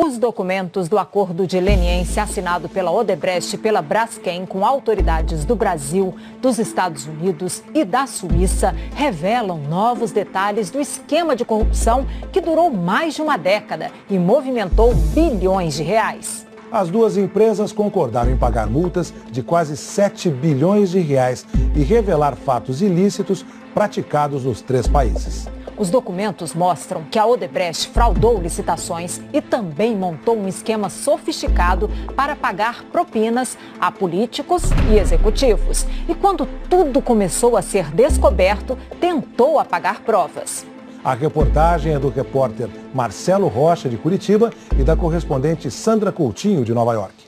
Os documentos do acordo de leniência assinado pela Odebrecht e pela Braskem com autoridades do Brasil, dos Estados Unidos e da Suíça revelam novos detalhes do esquema de corrupção que durou mais de uma década e movimentou bilhões de reais. As duas empresas concordaram em pagar multas de quase 7 bilhões de reais e revelar fatos ilícitos praticados nos três países. Os documentos mostram que a Odebrecht fraudou licitações e também montou um esquema sofisticado para pagar propinas a políticos e executivos. E quando tudo começou a ser descoberto, tentou apagar provas. A reportagem é do repórter Marcelo Rocha, de Curitiba, e da correspondente Sandra Coutinho, de Nova York.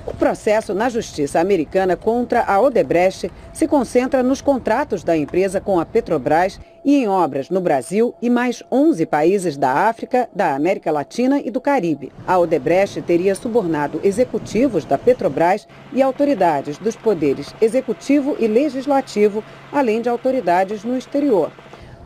O processo na justiça americana contra a Odebrecht se concentra nos contratos da empresa com a Petrobras e em obras no Brasil e mais 11 países da África, da América Latina e do Caribe. A Odebrecht teria subornado executivos da Petrobras e autoridades dos poderes executivo e legislativo, além de autoridades no exterior.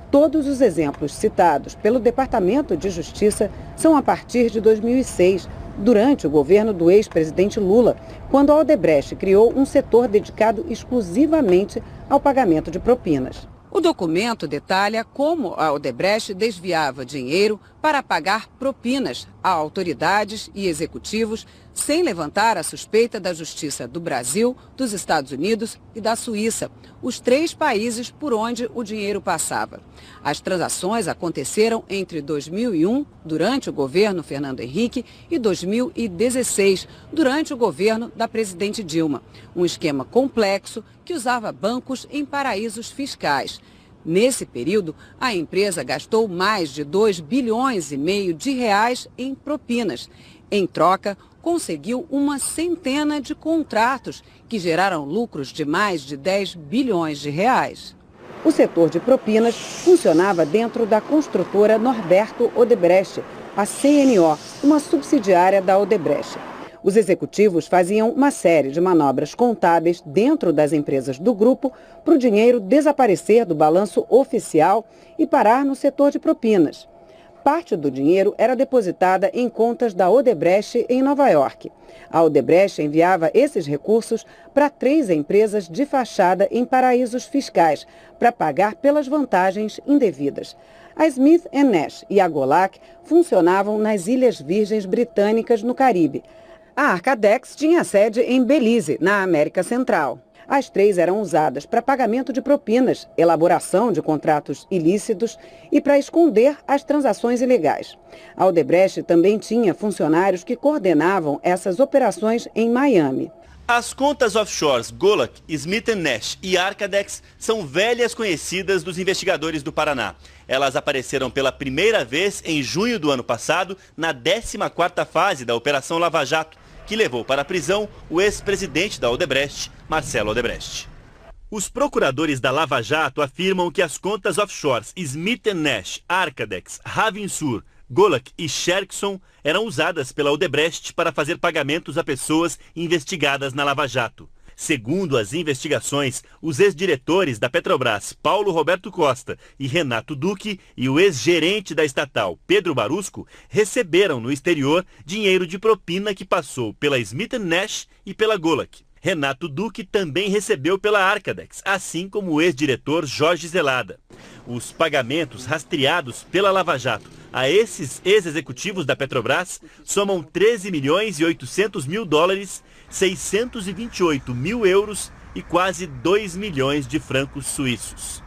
Todos os exemplos citados pelo Departamento de Justiça são a partir de 2006, durante o governo do ex-presidente Lula, quando a Odebrecht criou um setor dedicado exclusivamente ao pagamento de propinas. O documento detalha como a Odebrecht desviava dinheiro para pagar propinas a autoridades e executivos sem levantar a suspeita da Justiça do Brasil, dos Estados Unidos e da Suíça, os três países por onde o dinheiro passava. As transações aconteceram entre 2001, durante o governo Fernando Henrique, e 2016, durante o governo da presidente Dilma. Um esquema complexo que usava bancos em paraísos fiscais. Nesse período, a empresa gastou mais de 2,5 bilhões de reais em propinas. Em troca, conseguiu uma centena de contratos que geraram lucros de mais de 10 bilhões de reais. O setor de propinas funcionava dentro da construtora Norberto Odebrecht, a CNO, uma subsidiária da Odebrecht. Os executivos faziam uma série de manobras contábeis dentro das empresas do grupo para o dinheiro desaparecer do balanço oficial e parar no setor de propinas. Parte do dinheiro era depositada em contas da Odebrecht em Nova York. A Odebrecht enviava esses recursos para 3 empresas de fachada em paraísos fiscais para pagar pelas vantagens indevidas. A Smith & Nash e a Golac funcionavam nas Ilhas Virgens Britânicas, no Caribe. A Arcadex tinha sede em Belize, na América Central. As 3 eram usadas para pagamento de propinas, elaboração de contratos ilícitos e para esconder as transações ilegais. A Odebrecht também tinha funcionários que coordenavam essas operações em Miami. As contas offshores Golac, Smith & Nash e Arcadex são velhas conhecidas dos investigadores do Paraná. Elas apareceram pela primeira vez em junho do ano passado, na 14ª fase da Operação Lava Jato, que levou para a prisão o ex-presidente da Odebrecht, Marcelo Odebrecht. Os procuradores da Lava Jato afirmam que as contas offshores Smith & Nash, Arcadex, Ravinsur, Golac e Sherkson eram usadas pela Odebrecht para fazer pagamentos a pessoas investigadas na Lava Jato. Segundo as investigações, os ex-diretores da Petrobras, Paulo Roberto Costa e Renato Duque, e o ex-gerente da estatal, Pedro Barusco, receberam no exterior dinheiro de propina que passou pela Smith & Nash e pela Golac. Renato Duque também recebeu pela Arcadex, assim como o ex-diretor Jorge Zelada. Os pagamentos rastreados pela Lava Jato a esses ex-executivos da Petrobras somam 13.800.000 dólares, 628 mil euros e quase 2 milhões de francos suíços.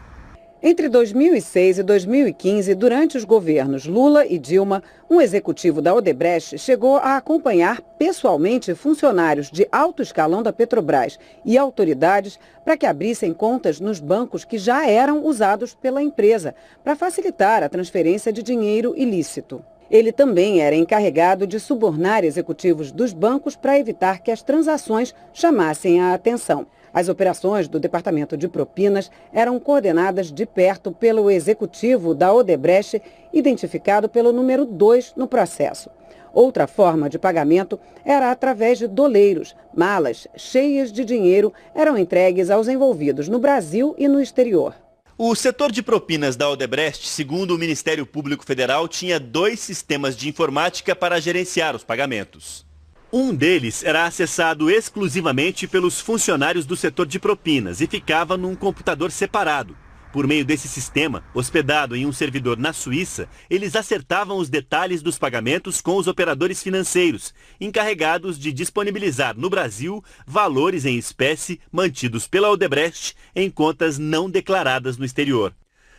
Entre 2006 e 2015, durante os governos Lula e Dilma, um executivo da Odebrecht chegou a acompanhar pessoalmente funcionários de alto escalão da Petrobras e autoridades para que abrissem contas nos bancos que já eram usados pela empresa, para facilitar a transferência de dinheiro ilícito. Ele também era encarregado de subornar executivos dos bancos para evitar que as transações chamassem a atenção. As operações do Departamento de Propinas eram coordenadas de perto pelo executivo da Odebrecht, identificado pelo número 2 no processo. Outra forma de pagamento era através de doleiros. Malas cheias de dinheiro eram entregues aos envolvidos no Brasil e no exterior. O setor de propinas da Odebrecht, segundo o Ministério Público Federal, tinha 2 sistemas de informática para gerenciar os pagamentos. Um deles era acessado exclusivamente pelos funcionários do setor de propinas e ficava num computador separado. Por meio desse sistema, hospedado em um servidor na Suíça, eles acertavam os detalhes dos pagamentos com os operadores financeiros, encarregados de disponibilizar no Brasil valores em espécie mantidos pela Odebrecht em contas não declaradas no exterior.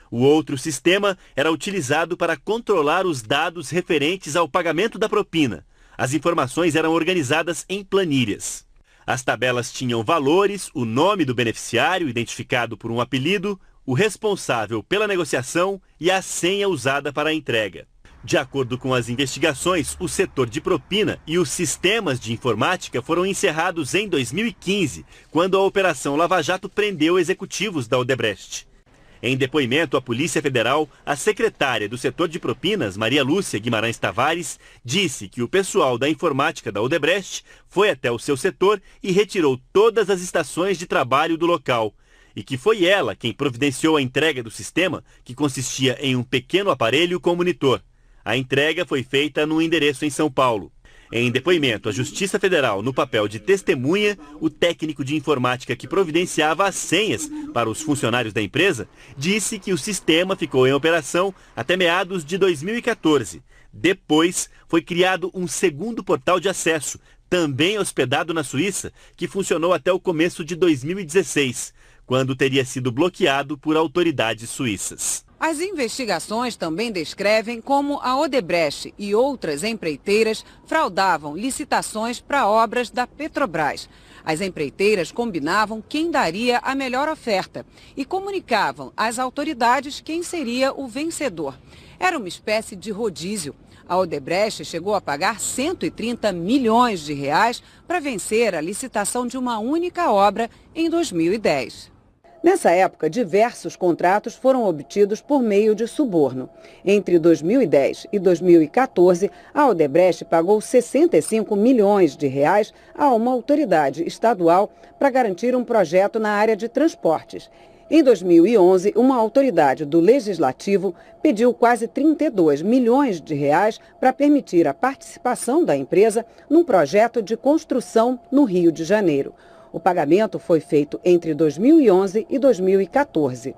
O outro sistema era utilizado para controlar os dados referentes ao pagamento da propina. As informações eram organizadas em planilhas. As tabelas tinham valores, o nome do beneficiário, identificado por um apelido, o responsável pela negociação e a senha usada para a entrega. De acordo com as investigações, o setor de propina e os sistemas de informática foram encerrados em 2015, quando a Operação Lava Jato prendeu executivos da Odebrecht. Em depoimento à Polícia Federal, a secretária do setor de propinas, Maria Lúcia Guimarães Tavares, disse que o pessoal da informática da Odebrecht foi até o seu setor e retirou todas as estações de trabalho do local, e que foi ela quem providenciou a entrega do sistema, que consistia em um pequeno aparelho com monitor. A entrega foi feita num endereço em São Paulo. Em depoimento à Justiça Federal, no papel de testemunha, o técnico de informática que providenciava as senhas para os funcionários da empresa disse que o sistema ficou em operação até meados de 2014. Depois, foi criado um segundo portal de acesso, também hospedado na Suíça, que funcionou até o começo de 2016. Quando teria sido bloqueado por autoridades suíças. As investigações também descrevem como a Odebrecht e outras empreiteiras fraudavam licitações para obras da Petrobras. As empreiteiras combinavam quem daria a melhor oferta e comunicavam às autoridades quem seria o vencedor. Era uma espécie de rodízio. A Odebrecht chegou a pagar 130 milhões de reais para vencer a licitação de uma única obra em 2010. Nessa época, diversos contratos foram obtidos por meio de suborno. Entre 2010 e 2014, a Odebrecht pagou 65 milhões de reais a uma autoridade estadual para garantir um projeto na área de transportes. Em 2011, uma autoridade do Legislativo pediu quase 32 milhões de reais para permitir a participação da empresa num projeto de construção no Rio de Janeiro. O pagamento foi feito entre 2011 e 2014.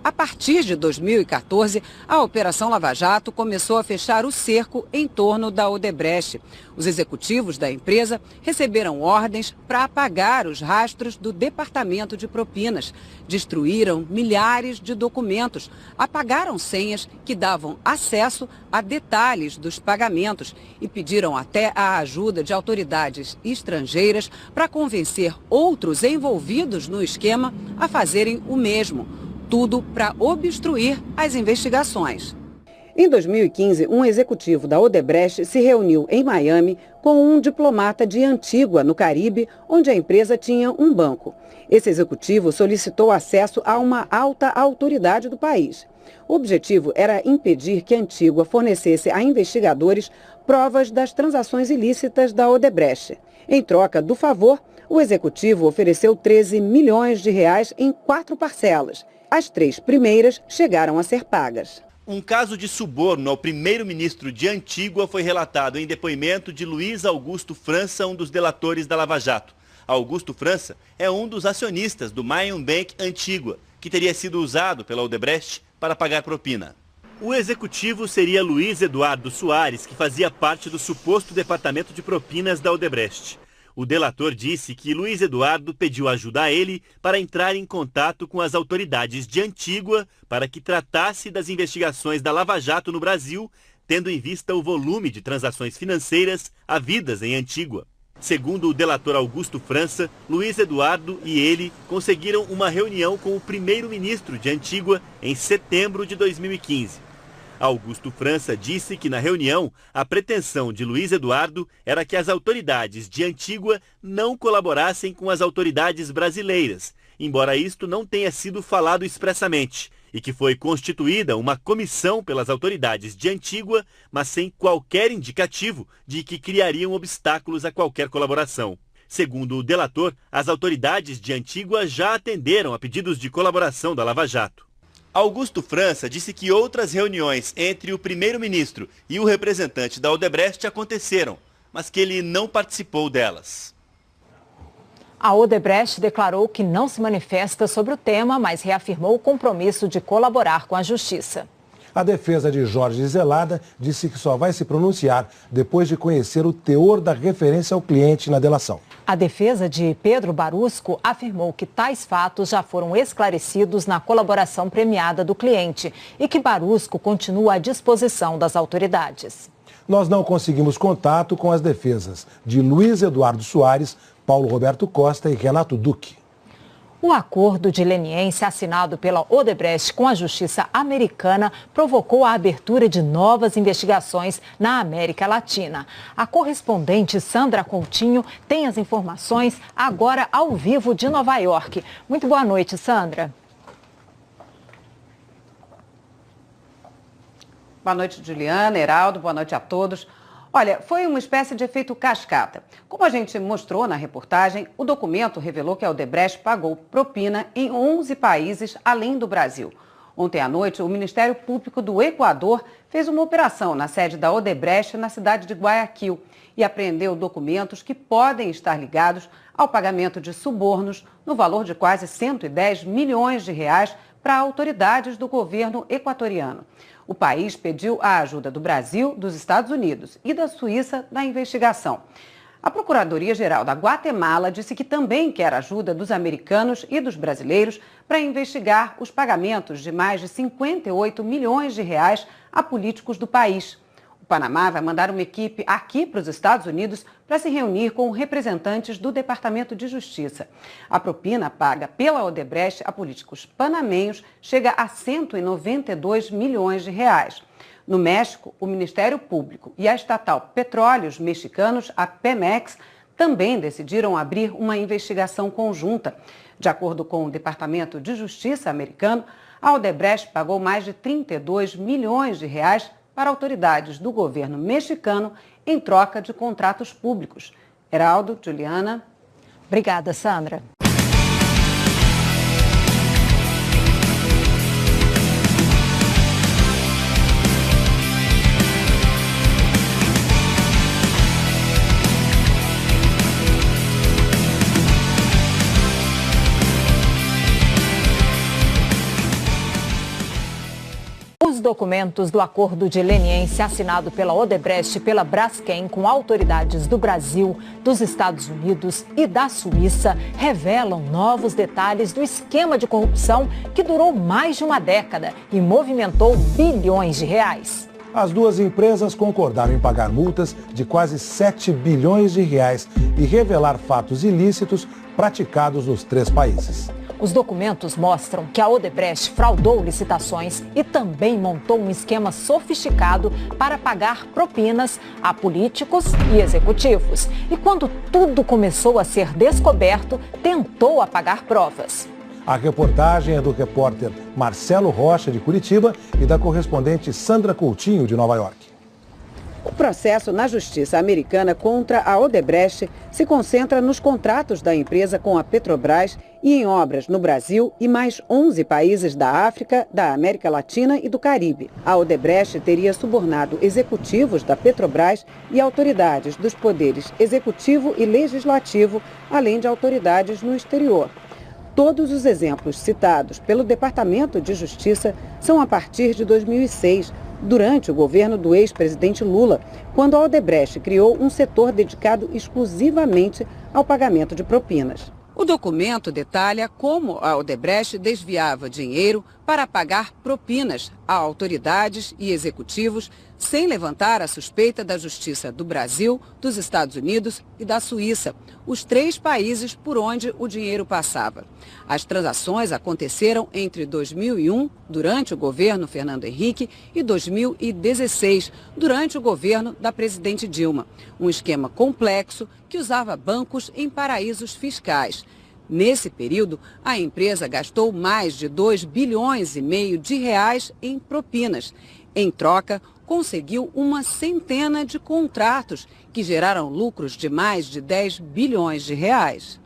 A partir de 2014, a Operação Lava Jato começou a fechar o cerco em torno da Odebrecht. Os executivos da empresa receberam ordens para apagar os rastros do Departamento de Propinas. Destruíram milhares de documentos, apagaram senhas que davam acesso a detalhes dos pagamentos e pediram até a ajuda de autoridades estrangeiras para convencer outros envolvidos no esquema a fazerem o mesmo. Tudo para obstruir as investigações. Em 2015, um executivo da Odebrecht se reuniu em Miami com um diplomata de Antígua, no Caribe, onde a empresa tinha um banco. Esse executivo solicitou acesso a uma alta autoridade do país. O objetivo era impedir que Antígua fornecesse a investigadores provas das transações ilícitas da Odebrecht. Em troca do favor, o executivo ofereceu 13 milhões de reais em 4 parcelas. As 3 primeiras chegaram a ser pagas. Um caso de suborno ao primeiro-ministro de Antígua foi relatado em depoimento de Luiz Augusto França, um dos delatores da Lava Jato. Augusto França é um dos acionistas do Mayan Bank Antígua, que teria sido usado pela Odebrecht para pagar propina. O executivo seria Luiz Eduardo Soares, que fazia parte do suposto departamento de propinas da Odebrecht. O delator disse que Luiz Eduardo pediu ajuda a ele para entrar em contato com as autoridades de Antígua para que tratasse das investigações da Lava Jato no Brasil, tendo em vista o volume de transações financeiras havidas em Antígua. Segundo o delator Augusto França, Luiz Eduardo e ele conseguiram uma reunião com o primeiro-ministro de Antígua em setembro de 2015. Augusto França disse que na reunião a pretensão de Luiz Eduardo era que as autoridades de Antígua não colaborassem com as autoridades brasileiras, embora isto não tenha sido falado expressamente, e que foi constituída uma comissão pelas autoridades de Antígua, mas sem qualquer indicativo de que criariam obstáculos a qualquer colaboração. Segundo o delator, as autoridades de Antígua já atenderam a pedidos de colaboração da Lava Jato. Augusto França disse que outras reuniões entre o primeiro-ministro e o representante da Odebrecht aconteceram, mas que ele não participou delas. A Odebrecht declarou que não se manifesta sobre o tema, mas reafirmou o compromisso de colaborar com a justiça. A defesa de Jorge Zelada disse que só vai se pronunciar depois de conhecer o teor da referência ao cliente na delação. A defesa de Pedro Barusco afirmou que tais fatos já foram esclarecidos na colaboração premiada do cliente e que Barusco continua à disposição das autoridades. Nós não conseguimos contato com as defesas de Luiz Eduardo Soares, Paulo Roberto Costa e Renato Duque. O acordo de leniência assinado pela Odebrecht com a justiça americana provocou a abertura de novas investigações na América Latina. A correspondente Sandra Coutinho tem as informações agora ao vivo de Nova York. Muito boa noite, Sandra. Boa noite, Juliana, Heraldo, boa noite a todos. Olha, foi uma espécie de efeito cascata. Como a gente mostrou na reportagem, o documento revelou que a Odebrecht pagou propina em 11 países além do Brasil. Ontem à noite, o Ministério Público do Equador fez uma operação na sede da Odebrecht na cidade de Guayaquil e apreendeu documentos que podem estar ligados ao pagamento de subornos no valor de quase 110 milhões de reais para autoridades do governo equatoriano. O país pediu a ajuda do Brasil, dos Estados Unidos e da Suíça na investigação. A Procuradoria-Geral da Guatemala disse que também quer ajuda dos americanos e dos brasileiros para investigar os pagamentos de mais de 58 milhões de reais a políticos do país. O Panamá vai mandar uma equipe aqui para os Estados Unidos para se reunir com representantes do Departamento de Justiça. A propina paga pela Odebrecht a políticos panamenhos chega a 192 milhões de reais. No México, o Ministério Público e a estatal Petróleos Mexicanos, a Pemex, também decidiram abrir uma investigação conjunta. De acordo com o Departamento de Justiça americano, a Odebrecht pagou mais de 32 milhões de reais para autoridades do governo mexicano em troca de contratos públicos. Heraldo, Juliana. Obrigada, Sandra. Os documentos do acordo de leniência assinado pela Odebrecht e pela Braskem com autoridades do Brasil, dos Estados Unidos e da Suíça revelam novos detalhes do esquema de corrupção que durou mais de uma década e movimentou bilhões de reais. As duas empresas concordaram em pagar multas de quase 7 bilhões de reais e revelar fatos ilícitos praticados nos 3 países. Os documentos mostram que a Odebrecht fraudou licitações e também montou um esquema sofisticado para pagar propinas a políticos e executivos. E quando tudo começou a ser descoberto, tentou apagar provas. A reportagem é do repórter Marcelo Rocha, de Curitiba, e da correspondente Sandra Coutinho, de Nova York. O processo na justiça americana contra a Odebrecht se concentra nos contratos da empresa com a Petrobras e em obras no Brasil e mais 11 países da África, da América Latina e do Caribe. A Odebrecht teria subornado executivos da Petrobras e autoridades dos poderes executivo e legislativo, além de autoridades no exterior. Todos os exemplos citados pelo Departamento de Justiça são a partir de 2006, durante o governo do ex-presidente Lula, quando a Odebrecht criou um setor dedicado exclusivamente ao pagamento de propinas. O documento detalha como a Odebrecht desviava dinheiro para pagar propinas a autoridades e executivos, sem levantar a suspeita da Justiça do Brasil, dos Estados Unidos e da Suíça, os 3 países por onde o dinheiro passava. As transações aconteceram entre 2001, durante o governo Fernando Henrique, e 2016, durante o governo da presidente Dilma. Um esquema complexo que usava bancos em paraísos fiscais. Nesse período, a empresa gastou mais de 2,5 bilhões de reais em propinas. Em troca, conseguiu uma centena de contratos que geraram lucros de mais de 10 bilhões de reais.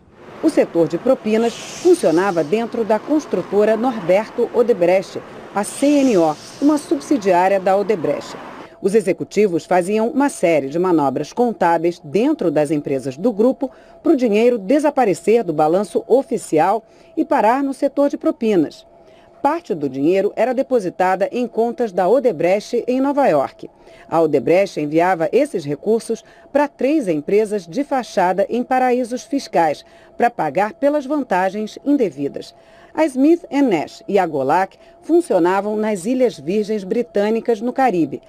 O setor de propinas funcionava dentro da construtora Norberto Odebrecht, a CNO, uma subsidiária da Odebrecht. Os executivos faziam uma série de manobras contábeis dentro das empresas do grupo para o dinheiro desaparecer do balanço oficial e parar no setor de propinas. Parte do dinheiro era depositada em contas da Odebrecht em Nova York. A Odebrecht enviava esses recursos para 3 empresas de fachada em paraísos fiscais para pagar pelas vantagens indevidas. A Smith & Nash e a Golac funcionavam nas Ilhas Virgens Britânicas, no Caribe.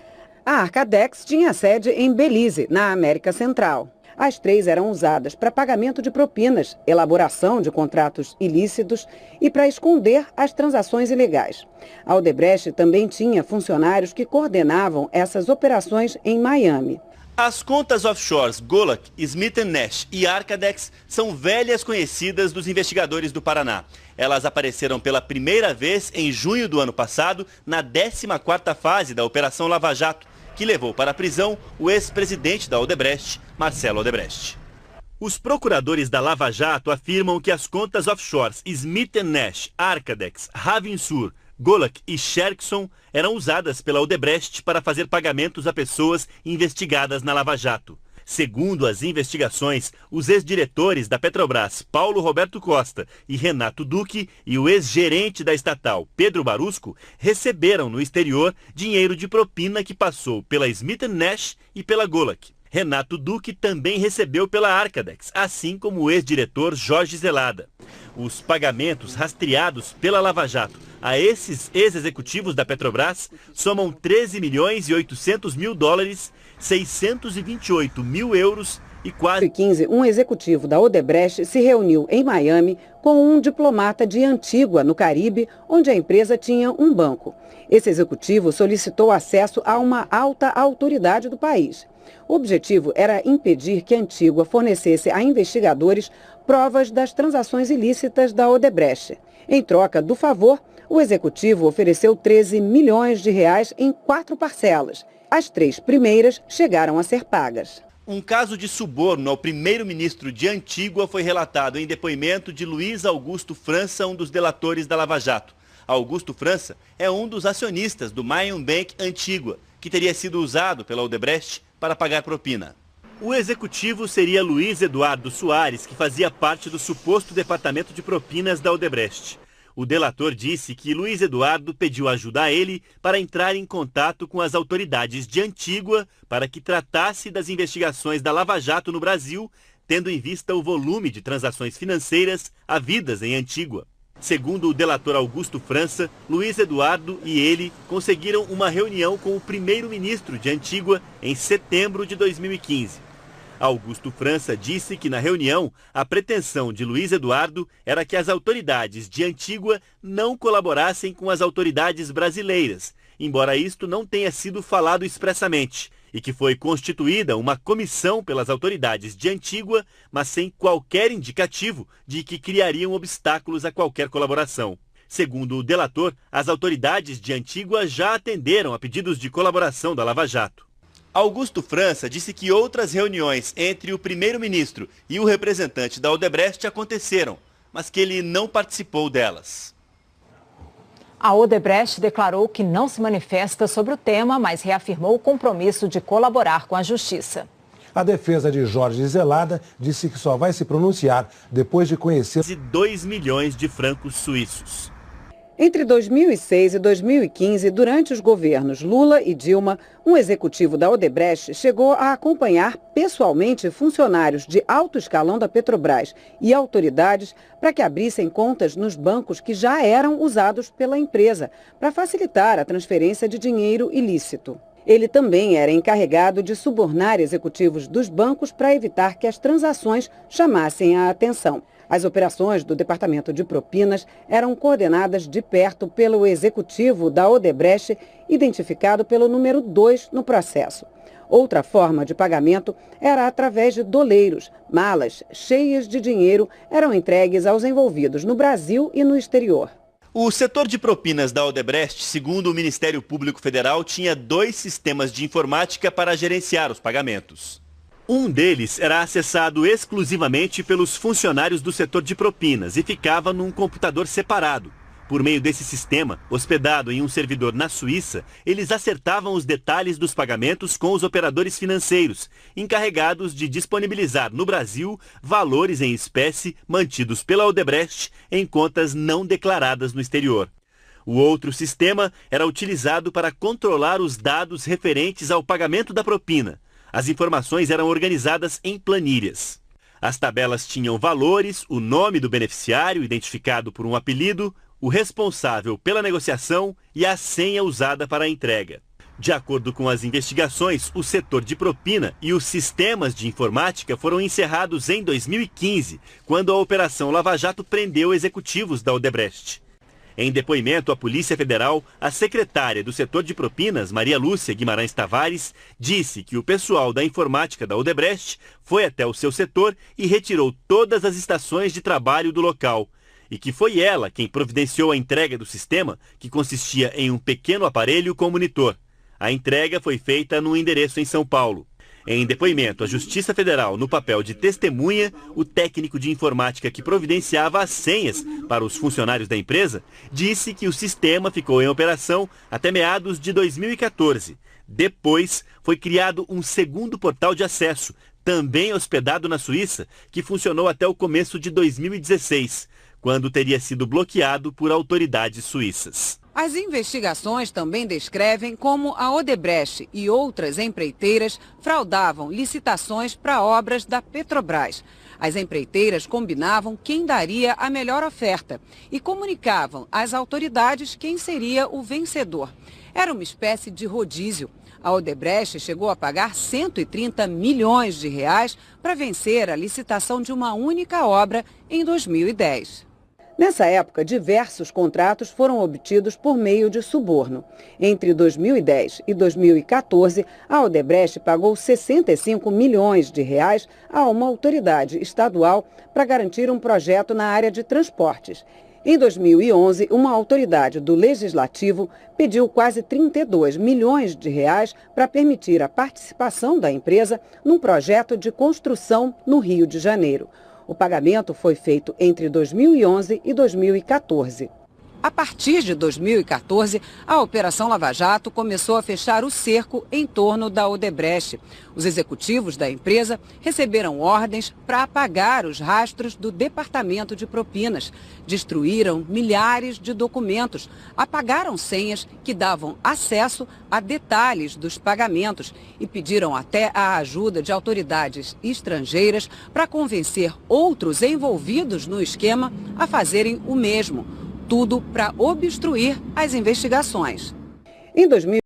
A Arcadex tinha sede em Belize, na América Central. As 3 eram usadas para pagamento de propinas, elaboração de contratos ilícitos e para esconder as transações ilegais. A Odebrecht também tinha funcionários que coordenavam essas operações em Miami. As contas offshores Golac, Smith & Nash e Arcadex são velhas conhecidas dos investigadores do Paraná. Elas apareceram pela primeira vez em junho do ano passado, na 14ª fase da Operação Lava Jato, que levou para a prisão o ex-presidente da Odebrecht, Marcelo Odebrecht. Os procuradores da Lava Jato afirmam que as contas offshores Smith & Nash, Arcadex, Ravinsur, Golac e Sherkson eram usadas pela Odebrecht para fazer pagamentos a pessoas investigadas na Lava Jato. Segundo as investigações, os ex-diretores da Petrobras, Paulo Roberto Costa e Renato Duque, e o ex-gerente da estatal, Pedro Barusco, receberam no exterior dinheiro de propina que passou pela Smith & Nash e pela Golac. Renato Duque também recebeu pela Arcadex, assim como o ex-diretor Jorge Zelada. Os pagamentos rastreados pela Lava Jato a esses ex-executivos da Petrobras somam 13 milhões e 800 mil dólares, 628 mil euros e quase... Em 2015, um executivo da Odebrecht se reuniu em Miami com um diplomata de Antígua, no Caribe, onde a empresa tinha um banco. Esse executivo solicitou acesso a uma alta autoridade do país. O objetivo era impedir que Antígua fornecesse a investigadores provas das transações ilícitas da Odebrecht. Em troca do favor, o executivo ofereceu 13 milhões de reais em 4 parcelas. As 3 primeiras chegaram a ser pagas. Um caso de suborno ao primeiro-ministro de Antígua foi relatado em depoimento de Luiz Augusto França, um dos delatores da Lava Jato. Augusto França é um dos acionistas do Mayan Bank Antígua, que teria sido usado pela Odebrecht para pagar propina. O executivo seria Luiz Eduardo Soares, que fazia parte do suposto departamento de propinas da Odebrecht. O delator disse que Luiz Eduardo pediu ajuda a ele para entrar em contato com as autoridades de Antígua para que tratasse das investigações da Lava Jato no Brasil, tendo em vista o volume de transações financeiras havidas em Antígua. Segundo o delator Augusto França, Luiz Eduardo e ele conseguiram uma reunião com o primeiro-ministro de Antígua em setembro de 2015. Augusto França disse que na reunião a pretensão de Luiz Eduardo era que as autoridades de Antígua não colaborassem com as autoridades brasileiras, embora isto não tenha sido falado expressamente, e que foi constituída uma comissão pelas autoridades de Antígua, mas sem qualquer indicativo de que criariam obstáculos a qualquer colaboração. Segundo o delator, as autoridades de Antígua já atenderam a pedidos de colaboração da Lava Jato. Augusto França disse que outras reuniões entre o primeiro-ministro e o representante da Odebrecht aconteceram, mas que ele não participou delas. A Odebrecht declarou que não se manifesta sobre o tema, mas reafirmou o compromisso de colaborar com a justiça. A defesa de Jorge Zelada disse que só vai se pronunciar depois de conhecer... 2 milhões de francos suíços. Entre 2006 e 2015, durante os governos Lula e Dilma, um executivo da Odebrecht chegou a acompanhar pessoalmente funcionários de alto escalão da Petrobras e autoridades para que abrissem contas nos bancos que já eram usados pela empresa, para facilitar a transferência de dinheiro ilícito. Ele também era encarregado de subornar executivos dos bancos para evitar que as transações chamassem a atenção. As operações do Departamento de Propinas eram coordenadas de perto pelo executivo da Odebrecht, identificado pelo número 2 no processo. Outra forma de pagamento era através de doleiros. Malas cheias de dinheiro eram entregues aos envolvidos no Brasil e no exterior. O setor de propinas da Odebrecht, segundo o Ministério Público Federal, tinha 2 sistemas de informática para gerenciar os pagamentos. Um deles era acessado exclusivamente pelos funcionários do setor de propinas e ficava num computador separado. Por meio desse sistema, hospedado em um servidor na Suíça, eles acertavam os detalhes dos pagamentos com os operadores financeiros, encarregados de disponibilizar no Brasil valores em espécie mantidos pela Odebrecht em contas não declaradas no exterior. O outro sistema era utilizado para controlar os dados referentes ao pagamento da propina. As informações eram organizadas em planilhas. As tabelas tinham valores, o nome do beneficiário, identificado por um apelido, o responsável pela negociação e a senha usada para a entrega. De acordo com as investigações, o setor de propina e os sistemas de informática foram encerrados em 2015, quando a Operação Lava Jato prendeu executivos da Odebrecht. Em depoimento à Polícia Federal, a secretária do setor de propinas, Maria Lúcia Guimarães Tavares, disse que o pessoal da informática da Odebrecht foi até o seu setor e retirou todas as estações de trabalho do local. E que foi ela quem providenciou a entrega do sistema, que consistia em um pequeno aparelho com monitor. A entrega foi feita num endereço em São Paulo. Em depoimento à Justiça Federal, no papel de testemunha, o técnico de informática que providenciava as senhas para os funcionários da empresa disse que o sistema ficou em operação até meados de 2014. Depois, foi criado um segundo portal de acesso, também hospedado na Suíça, que funcionou até o começo de 2016. Quando teria sido bloqueado por autoridades suíças. As investigações também descrevem como a Odebrecht e outras empreiteiras fraudavam licitações para obras da Petrobras. As empreiteiras combinavam quem daria a melhor oferta e comunicavam às autoridades quem seria o vencedor. Era uma espécie de rodízio. A Odebrecht chegou a pagar 130 milhões de reais para vencer a licitação de uma única obra em 2010. Nessa época, diversos contratos foram obtidos por meio de suborno. Entre 2010 e 2014, a Odebrecht pagou 65 milhões de reais a uma autoridade estadual para garantir um projeto na área de transportes. Em 2011, uma autoridade do Legislativo pediu quase 32 milhões de reais para permitir a participação da empresa num projeto de construção no Rio de Janeiro. O pagamento foi feito entre 2011 e 2014. A partir de 2014, a Operação Lava Jato começou a fechar o cerco em torno da Odebrecht. Os executivos da empresa receberam ordens para apagar os rastros do Departamento de Propinas. Destruíram milhares de documentos, apagaram senhas que davam acesso a detalhes dos pagamentos e pediram até a ajuda de autoridades estrangeiras para convencer outros envolvidos no esquema a fazerem o mesmo. Tudo para obstruir as investigações. Em